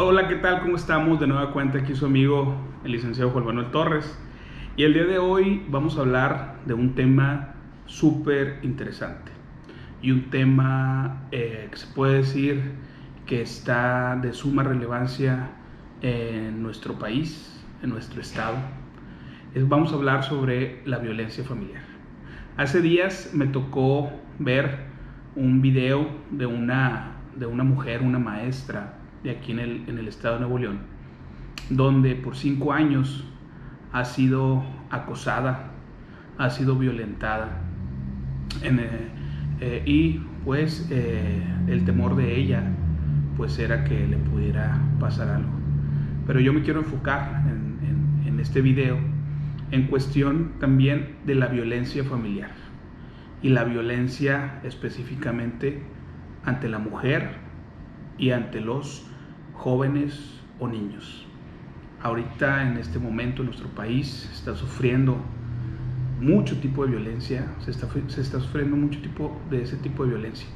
Hola, ¿qué tal? ¿Cómo estamos? De nueva cuenta aquí su amigo el licenciado Juan Manuel Torres. Y el día de hoy vamos a hablar de un tema súper interesante. Y un tema que se puede decir que está de suma relevancia en nuestro país, en nuestro estado. Vamos a hablar sobre la violencia familiar. Hace días me tocó ver un video de una mujer, una maestra de aquí en el estado de Nuevo León, donde por 5 años ha sido acosada, ha sido violentada y pues el temor de ella pues era que le pudiera pasar algo. Pero yo me quiero enfocar en este video en cuestión también de la violencia familiar y la violencia específicamente ante la mujer y ante los jóvenes o niños. Ahorita en este momento nuestro país está sufriendo mucho tipo de violencia, se está sufriendo mucho tipo de ese tipo de violencia.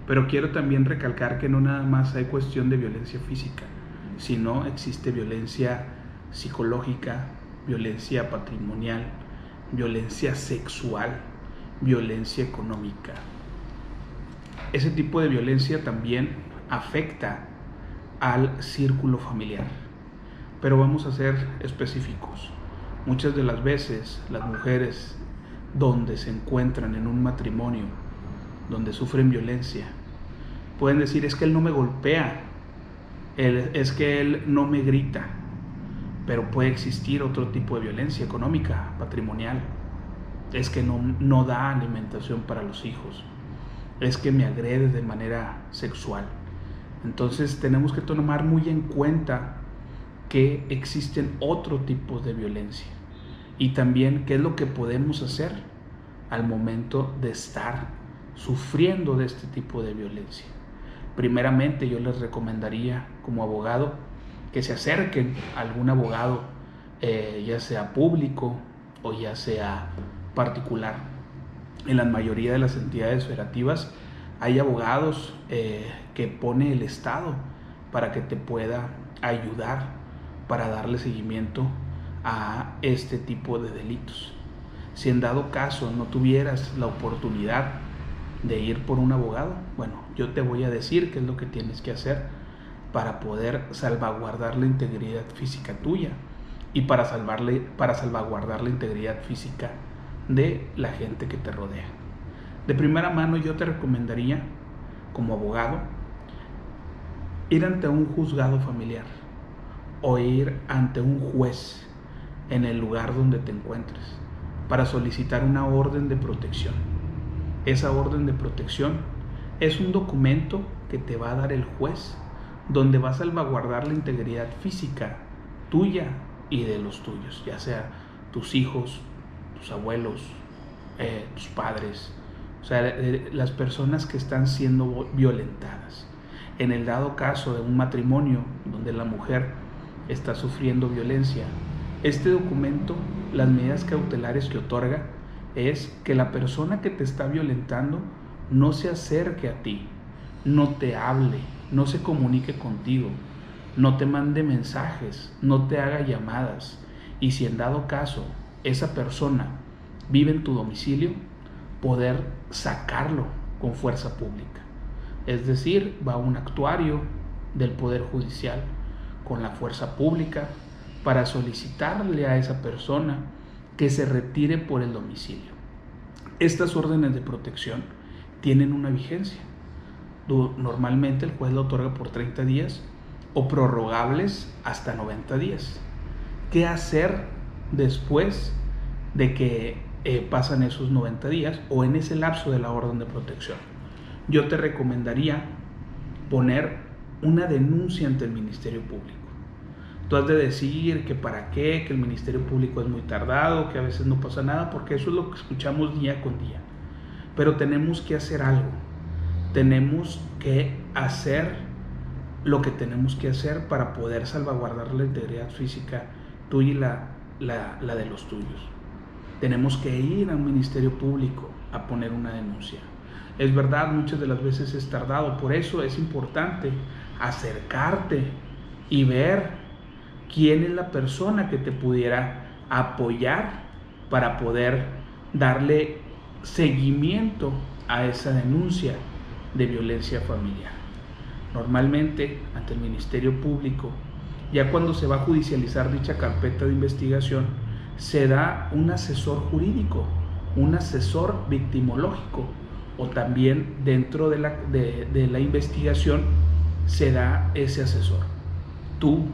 Pero quiero también recalcar que no nada más hay cuestión de violencia física, sino existe violencia psicológica, violencia patrimonial, violencia sexual, violencia económica. Ese tipo de violencia también afecta al círculo familiar. Pero vamos a ser específicos. Muchas de las veces las mujeres donde se encuentran en un matrimonio, donde sufren violencia, pueden decir: es que él no me golpea, es que él no me grita. Pero puede existir otro tipo de violencia económica, patrimonial. Es que no da alimentación para los hijos, es que me agrede de manera sexual. Entonces tenemos que tomar muy en cuenta que existen otro tipo de violencia y también qué es lo que podemos hacer al momento de estar sufriendo de este tipo de violencia. Primeramente, yo les recomendaría como abogado que se acerquen a algún abogado, ya sea público o ya sea particular. En la mayoría de las entidades federativas hay abogados que pone el Estado para que te pueda ayudar para darle seguimiento a este tipo de delitos. Si en dado caso no tuvieras la oportunidad de ir por un abogado, bueno, yo te voy a decir qué es lo que tienes que hacer para poder salvaguardar la integridad física tuya y para salvaguardar la integridad física de la gente que te rodea. De primera mano, yo te recomendaría, como abogado, ir ante un juzgado familiar o ir ante un juez en el lugar donde te encuentres para solicitar una orden de protección. Esa orden de protección es un documento que te va a dar el juez, donde va a salvaguardar la integridad física tuya y de los tuyos, ya sea tus hijos, tus abuelos, tus padres, o sea, las personas que están siendo violentadas. En el dado caso de un matrimonio donde la mujer está sufriendo violencia, este documento, las medidas cautelares que otorga es que la persona que te está violentando no se acerque a ti, no te hable, no se comunique contigo, no te mande mensajes, no te haga llamadas. Y si en dado caso esa persona vive en tu domicilio, poder sacarlo con fuerza pública. Es decir, va un actuario del Poder Judicial con la fuerza pública para solicitarle a esa persona que se retire por el domicilio. Estas órdenes de protección tienen una vigencia. Normalmente el juez la otorga por 30 días o prorrogables hasta 90 días. ¿Qué hacer después de que pasan esos 90 días o en ese lapso de la orden de protección? Yo te recomendaría poner una denuncia ante el Ministerio Público. Tú has de decir que para qué, que el Ministerio Público es muy tardado, que a veces no pasa nada, porque eso es lo que escuchamos día con día. Pero tenemos que hacer algo. Tenemos que hacer lo que tenemos que hacer para poder salvaguardar la integridad física tuya y la de los tuyos. Tenemos que ir a un Ministerio Público a poner una denuncia. Es verdad, muchas de las veces es tardado, por eso es importante acercarte y ver quién es la persona que te pudiera apoyar para poder darle seguimiento a esa denuncia de violencia familiar. Normalmente, ante el Ministerio Público, ya cuando se va a judicializar dicha carpeta de investigación, se da un asesor jurídico, un asesor victimológico, o también dentro de la investigación se da ese asesor. Tú,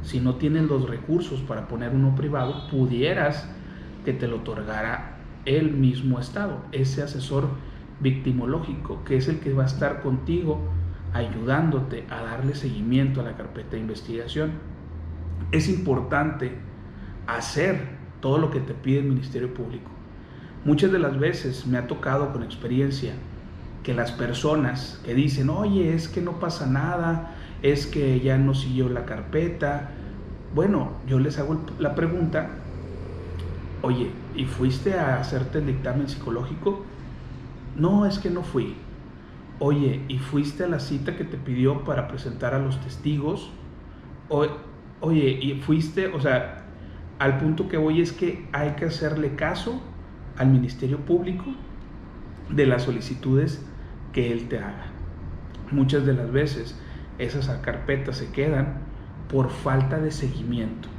si no tienes los recursos para poner uno privado, pudieras que te lo otorgara el mismo Estado, ese asesor victimológico, que es el que va a estar contigo ayudándote a darle seguimiento a la carpeta de investigación. Es importante hacer todo lo que te pide el Ministerio Público. Muchas de las veces me ha tocado con experiencia que las personas que dicen, oye, es que no pasa nada, es que ya no siguió la carpeta. Bueno, yo les hago la pregunta, oye, ¿y fuiste a hacerte el dictamen psicológico? No, es que no fui. Oye, ¿y fuiste a la cita que te pidió para presentar a los testigos? Oye, ¿y fuiste? O sea, al punto que voy es que hay que hacerle caso al Ministerio Público de las solicitudes que él te haga. Muchas de las veces esas carpetas se quedan por falta de seguimiento,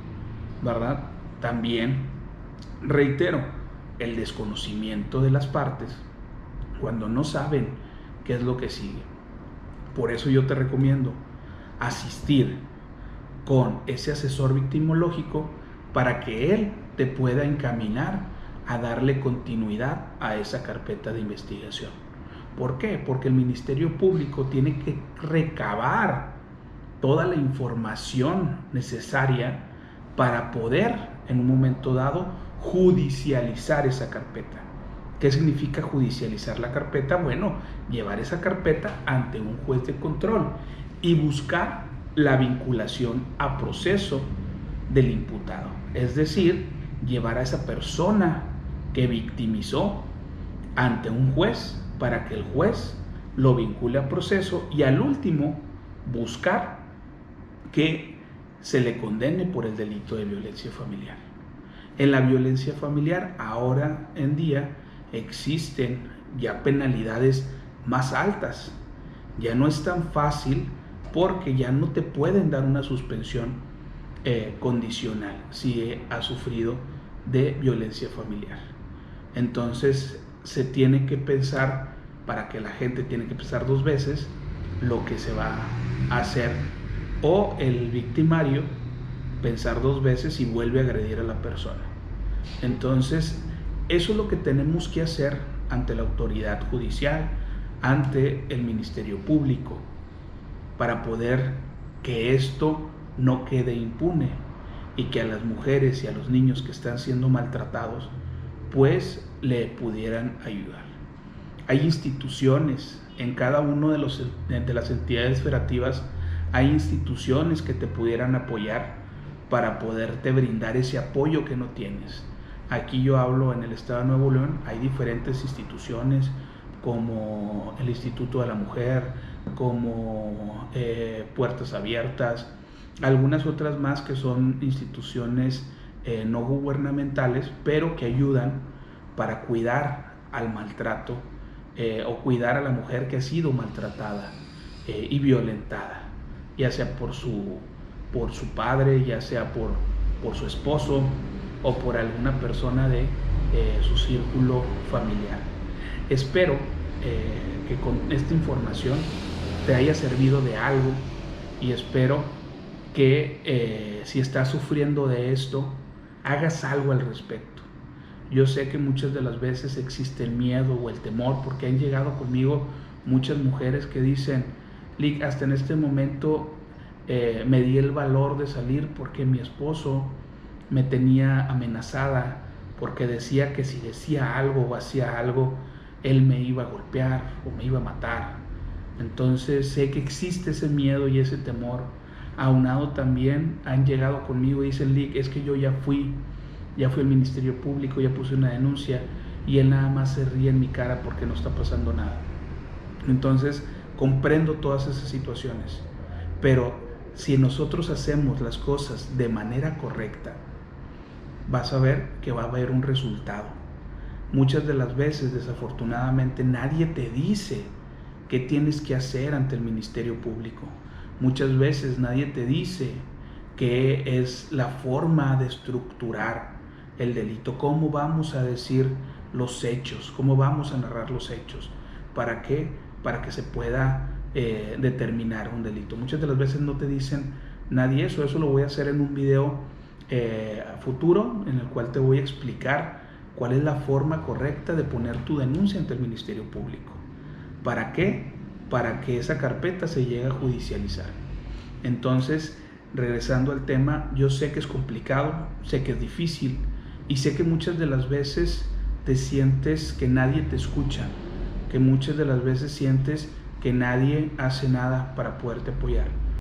¿verdad? También, reitero, el desconocimiento de las partes cuando no saben qué es lo que sigue. Por eso yo te recomiendo asistir con ese asesor victimológico para que él te pueda encaminar a darle continuidad a esa carpeta de investigación. ¿Por qué? Porque el Ministerio Público tiene que recabar toda la información necesaria para poder, en un momento dado, judicializar esa carpeta. ¿Qué significa judicializar la carpeta? Bueno, llevar esa carpeta ante un juez de control y buscar la vinculación a proceso del imputado. Es decir, llevar a esa persona que victimizó ante un juez para que el juez lo vincule a proceso y al último buscar que se le condene por el delito de violencia familiar. En la violencia familiar ahora en día existen ya penalidades más altas. Ya no es tan fácil porque ya no te pueden dar una suspensión condicional si has sufrido de violencia familiar. Entonces se tiene que pensar, para que la gente tiene que pensar dos veces lo que se va a hacer, o el victimario pensar dos veces y vuelve a agredir a la persona. Entonces eso es lo que tenemos que hacer ante la autoridad judicial, ante el Ministerio Público, para poder que esto no quede impune y que a las mujeres y a los niños que están siendo maltratados pues le pudieran ayudar. Hay instituciones en cada uno de las entidades federativas, hay instituciones que te pudieran apoyar para poderte brindar ese apoyo que no tienes. Aquí yo hablo en el estado de Nuevo León, hay diferentes instituciones como el Instituto de la Mujer, como Puertas Abiertas, algunas otras más que son instituciones no gubernamentales, pero que ayudan para cuidar al maltrato o cuidar a la mujer que ha sido maltratada y violentada, ya sea por su padre, ya sea por su esposo o por alguna persona de su círculo familiar. Espero que con esta información te haya servido de algo y espero que si estás sufriendo de esto, hagas algo al respecto. Yo sé que muchas de las veces existe el miedo o el temor, porque han llegado conmigo muchas mujeres que dicen, Lic, hasta en este momento me di el valor de salir porque mi esposo me tenía amenazada, porque decía que si decía algo o hacía algo, él me iba a golpear o me iba a matar. Entonces sé que existe ese miedo y ese temor. Aunado también han llegado conmigo y dicen, Lic, es que yo ya fui al Ministerio Público, ya puse una denuncia y él nada más se ríe en mi cara porque no está pasando nada. Entonces comprendo todas esas situaciones, pero Si nosotros hacemos las cosas de manera correcta, vas a ver que va a haber un resultado. Muchas de las veces, desafortunadamente, nadie te dice qué tienes que hacer ante el Ministerio Público. Muchas veces nadie te dice qué es la forma de estructurar el delito, cómo vamos a decir los hechos, cómo vamos a narrar los hechos. ¿Para qué? Para que se pueda determinar un delito. Muchas de las veces no te dicen nadie eso. Eso lo voy a hacer en un video futuro, en el cual te voy a explicar cuál es la forma correcta de poner tu denuncia ante el Ministerio Público. ¿Para qué? Para que esa carpeta se llegue a judicializar. Entonces, regresando al tema, yo sé que es complicado, sé que es difícil y sé que muchas de las veces te sientes que nadie te escucha, que muchas de las veces sientes que nadie hace nada para poderte apoyar.